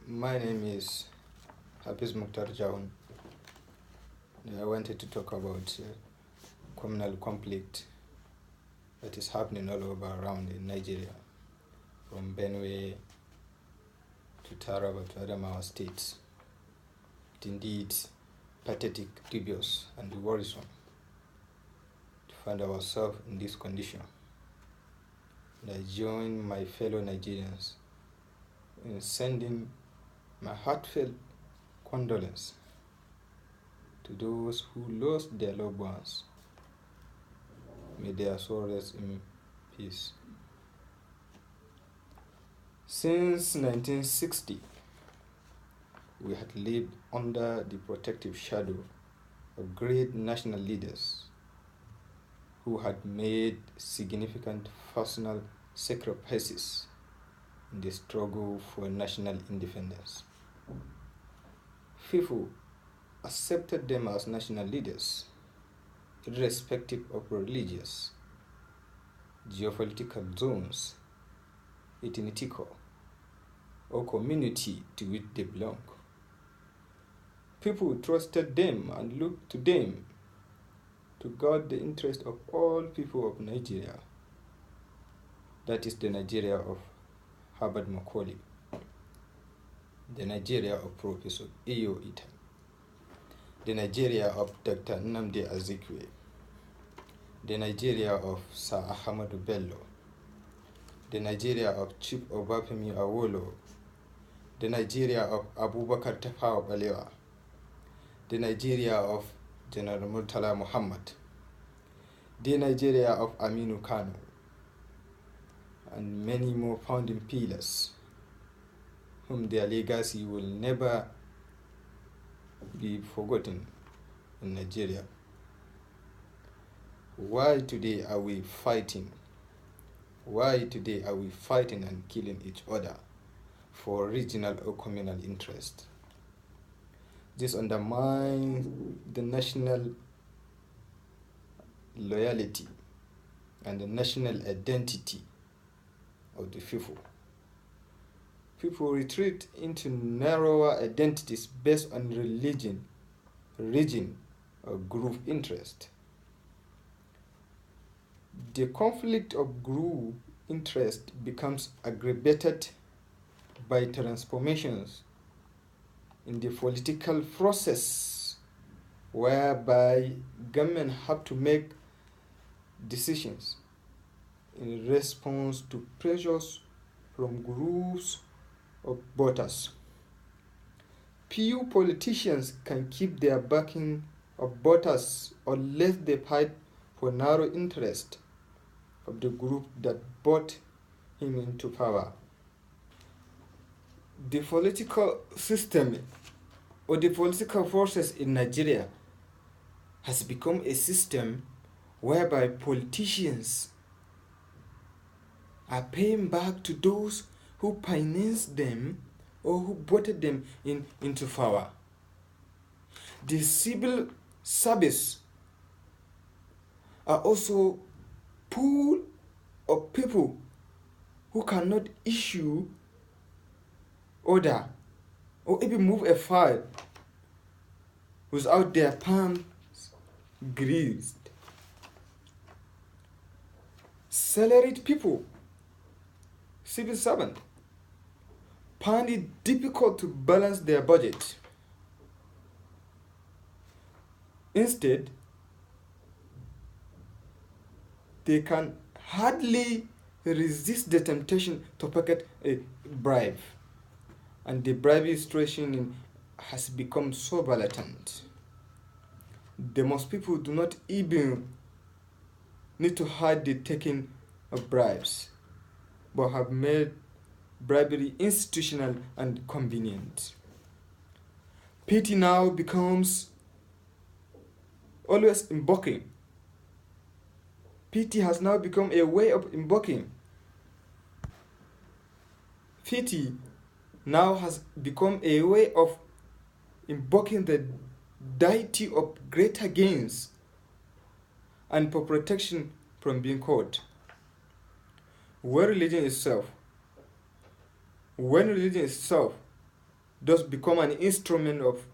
My name is Hafiz Mukhtar Jaun. I wanted to talk about communal conflict that is happening all over around in Nigeria, from Benue to Taraba to Adamawa states. It indeed pathetic, dubious, and worrisome to find ourselves in this condition. And I join my fellow Nigerians in sending my heartfelt condolence to those who lost their loved ones. May their soul rest in peace. Since 1960, we had lived under the protective shadow of great national leaders who had made significant personal sacrifices in the struggle for national independence. People accepted them as national leaders, irrespective of religious, geopolitical zones, ethnical, or community to which they belong. People trusted them and looked to them to guard the interest of all people of Nigeria. That is the Nigeria of Herbert Macaulay, the Nigeria of Professor Iyo Ita, the Nigeria of Dr. Nnamdi Azikiwe, the Nigeria of Sir Ahmadu Bello, the Nigeria of Chief Obafemi Awolowo, the Nigeria of Abubakar Tafawa Balewa, the Nigeria of General Murtala Muhammad, the Nigeria of Aminu Kano, and many more founding pillars whom their legacy will never be forgotten in Nigeria. Why today are we fighting? Why today are we fighting and killing each other for regional or communal interest? This undermines the national loyalty and the national identity of the people. People retreat into narrower identities based on religion, region, or group interest. The conflict of group interest becomes aggravated by transformations in the political process, whereby government have to make decisions in response to pressures from groups of voters. Few politicians can keep their backing of voters unless they fight for narrow interest of the group that brought him into power. The political system or the political process in Nigeria has become a system whereby politicians are paying back to those who financed them or who voted them into power. The civil service are also pool of people who cannot issue order or even move a file without their palms greased. Salaried people, civil servants, find it difficult to balance their budget. Instead, they can hardly resist the temptation to pocket a bribe, and the bribery situation has become so blatant. The most people do not even need to hide the taking of bribes, but have made bribery institutional and convenient. Pity now becomes always invoking. Pity has now become a way of invoking. Pity now has become a way of invoking the deity of greater gains and for protection from being caught. When religion itself thus become an instrument of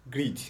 greed.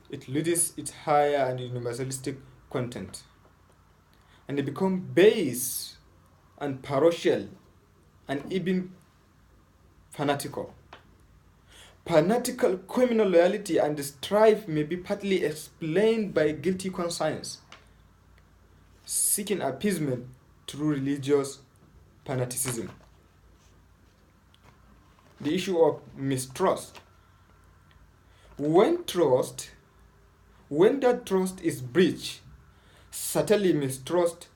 It loses its higher and universalistic content, and they become base and parochial and even fanatical. Fanatical communal loyalty and strife may be partly explained by guilty conscience, seeking appeasement through religious fanaticism. The issue of mistrust. When that trust is breached, certainly mistrust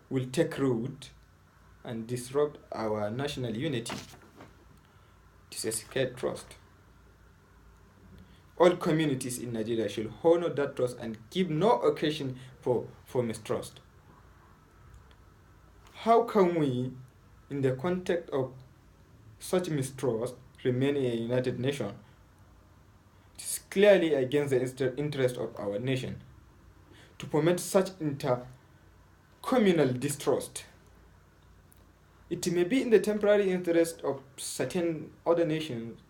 will take root and disrupt our national unity. It is a scared trust. All communities in Nigeria should honor that trust and give no occasion for mistrust. How can we, in the context of such mistrust, remain a united nation? It is clearly against the interest of our nation to promote such intercommunal distrust. It may be in the temporary interest of certain other nations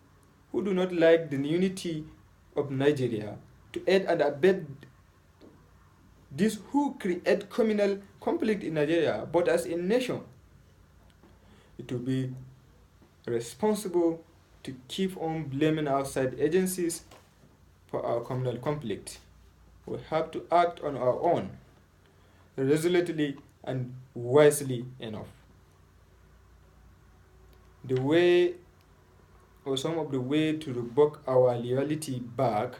who do not like the unity of Nigeria to aid and abet these who create communal conflict in Nigeria, but as a nation, it will be responsible to keep on blaming outside agencies for our communal conflict. We have to act on our own, resolutely and wisely enough. The way, or some of the way to revoke our loyalty back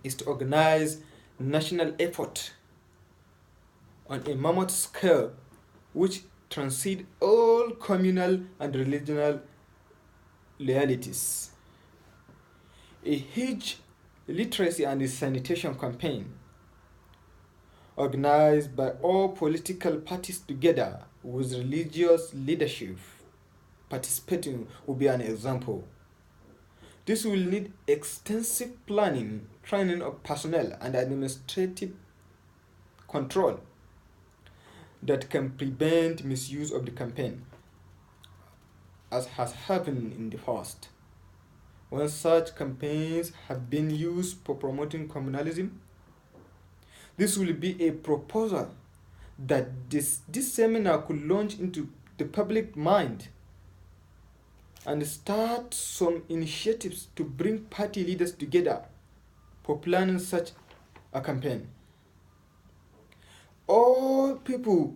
is to organize national effort on a mammoth scale which transcend all communal and regional loyalties. A huge literacy and sanitation campaign organized by all political parties together with religious leadership participating will be an example. This will need extensive planning, training of personnel, and administrative control that can prevent misuse of the campaign, as has happened in the past. When such campaigns have been used for promoting communalism, this will be a proposal that this seminar could launch into the public mind and start some initiatives to bring party leaders together for planning such a campaign. All people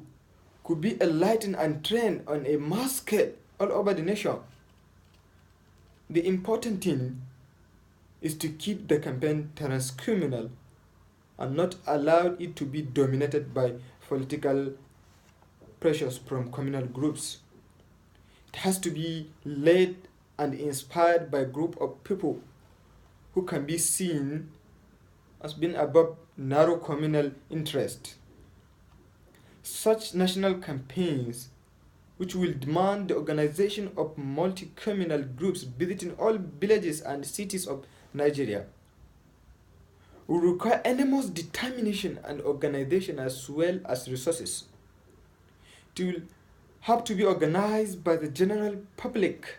could be enlightened and trained on a mass scale all over the nation. The important thing is to keep the campaign transcommunal and not allow it to be dominated by political pressures from communal groups. It has to be led and inspired by a group of people who can be seen as being above narrow communal interest. Such national campaigns, which will demand the organization of multi-communal groups visiting all villages and cities of Nigeria, will require enormous determination and organization as well as resources. It will have to be organized by the general public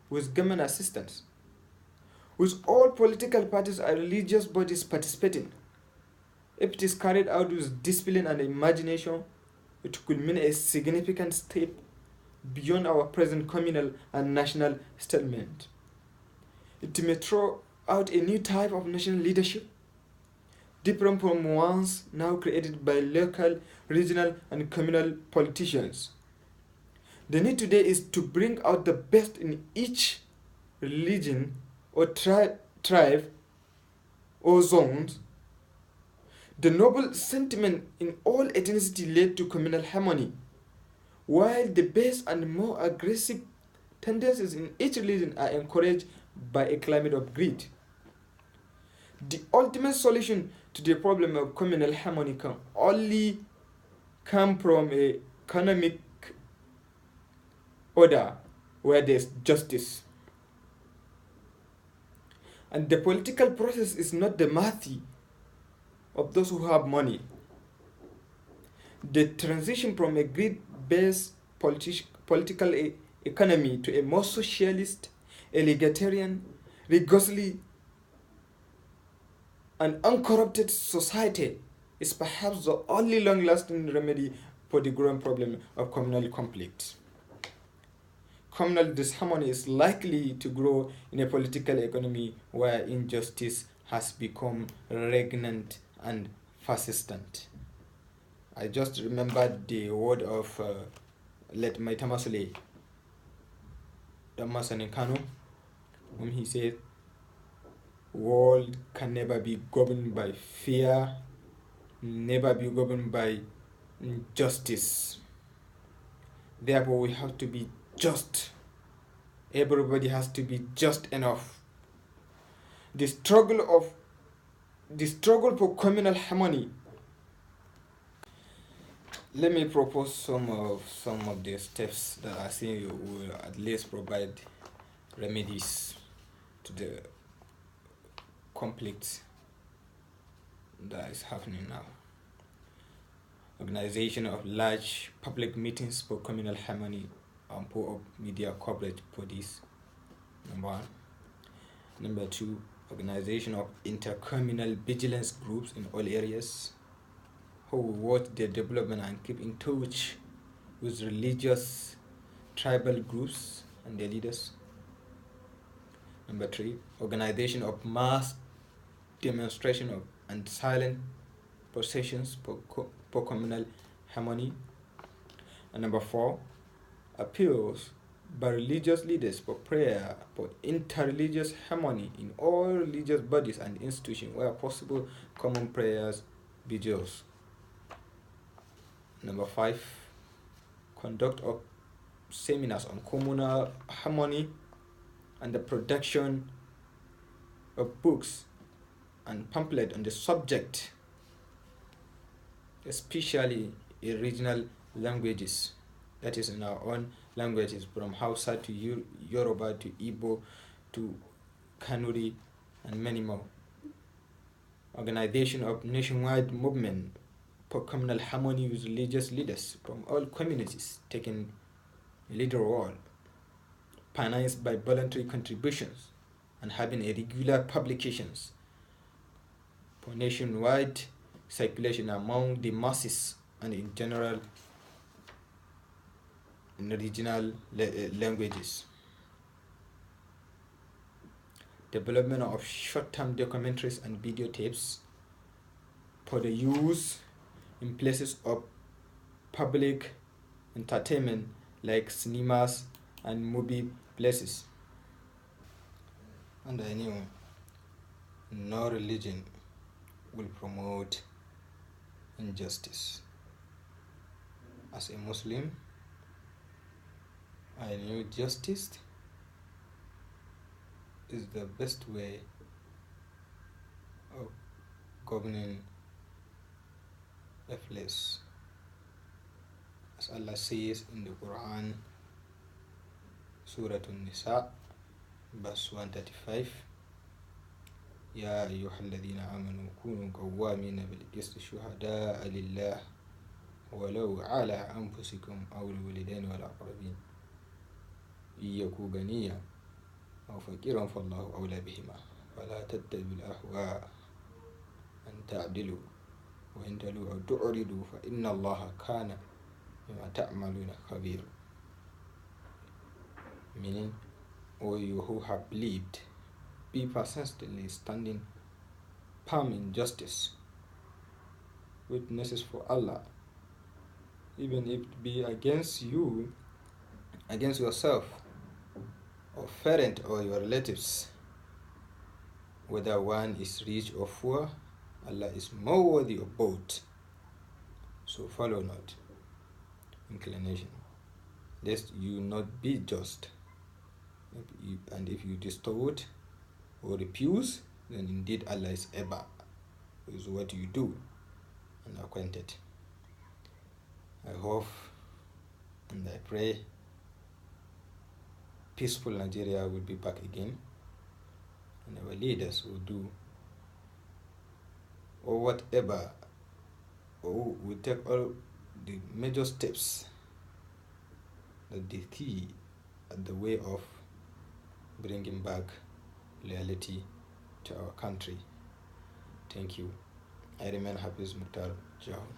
with government assistance, with all political parties and religious bodies participating. If it is carried out with discipline and imagination, it could mean a significant step beyond our present communal and national statement. It may throw out a new type of national leadership, different from ones now created by local, regional, and communal politicians. The need today is to bring out the best in each religion or tribe or zones. The noble sentiment in all ethnicity led to communal harmony, while the base and more aggressive tendencies in each religion are encouraged by a climate of greed. The ultimate solution to the problem of communal harmony can only come from an economic order where there is justice. And the political process is not the mercy of those who have money. The transition from a greed-based political economy to a more socialist, egalitarian, rigorously an uncorrupted society is perhaps the only long-lasting remedy for the growing problem of communal conflict. Communal disharmony is likely to grow in a political economy where injustice has become regnant and persistent. I just remembered the word of let Maitamasule Damasan Kano, whom he said, world can never be governed by fear, never be governed by justice. Therefore, we have to be just. Everybody has to be just enough. The struggle for communal harmony. Let me propose some of the steps that I think will at least provide remedies to the conflict that is happening now. Organization of large public meetings for communal harmony and put up media coverage for this. Number one. Number two, organization of intercommunal vigilance groups in all areas who will watch their development and keep in touch with religious tribal groups and their leaders. Number three, organization of mass demonstration of and silent processions for communal harmony. And number four, appeals by religious leaders for prayer for interreligious harmony in all religious bodies and institutions where possible, common prayers, vigils. Number five, conduct of seminars on communal harmony and the production of books and pamphlets on the subject, especially in regional languages, that is in our own languages, from Hausa to Yoruba to Igbo to Kanuri and many more. Organization of nationwide movement for communal harmony with religious leaders from all communities taking a leader role, financed by voluntary contributions and having a regular publications for nationwide circulation among the masses and in general in regional languages. Development of short-term documentaries and videotapes for the use in places of public entertainment like cinemas and movie places. And I knew no religion will promote injustice. As a Muslim, I knew justice is the best way of governing a place. As Allah says in the Quran, Surah An-Nisa, verse 135, يا أيها الذين آمنوا كونوا قوامين بالقسط شهداء لله ولو على أنفسكم أو الوالدين والأقربين إن يكونوا غنيا أو فقيرا فالله أولى بهما ولا تتبعوا الأهواء أن تعدلوا وإن تلوا أو تعرضوا فإن الله كان بما تعملون خبير. Meaning, O you who have believed, be persistently standing firm in justice, witnesses for Allah, even if it be against you, against yourself, or parent or your relatives, whether one is rich or poor, Allah is more worthy of both. So follow not inclination, lest you not be just. And if you distort or refuse, then indeed Allah is ever with what you do and acquainted. I hope and I pray peaceful Nigeria will be back again, and our leaders will do or whatever, or will take all the major steps that they see at the way of bringing back loyalty to our country. Thank you. I remain Hafiz Mukhtar Jahun.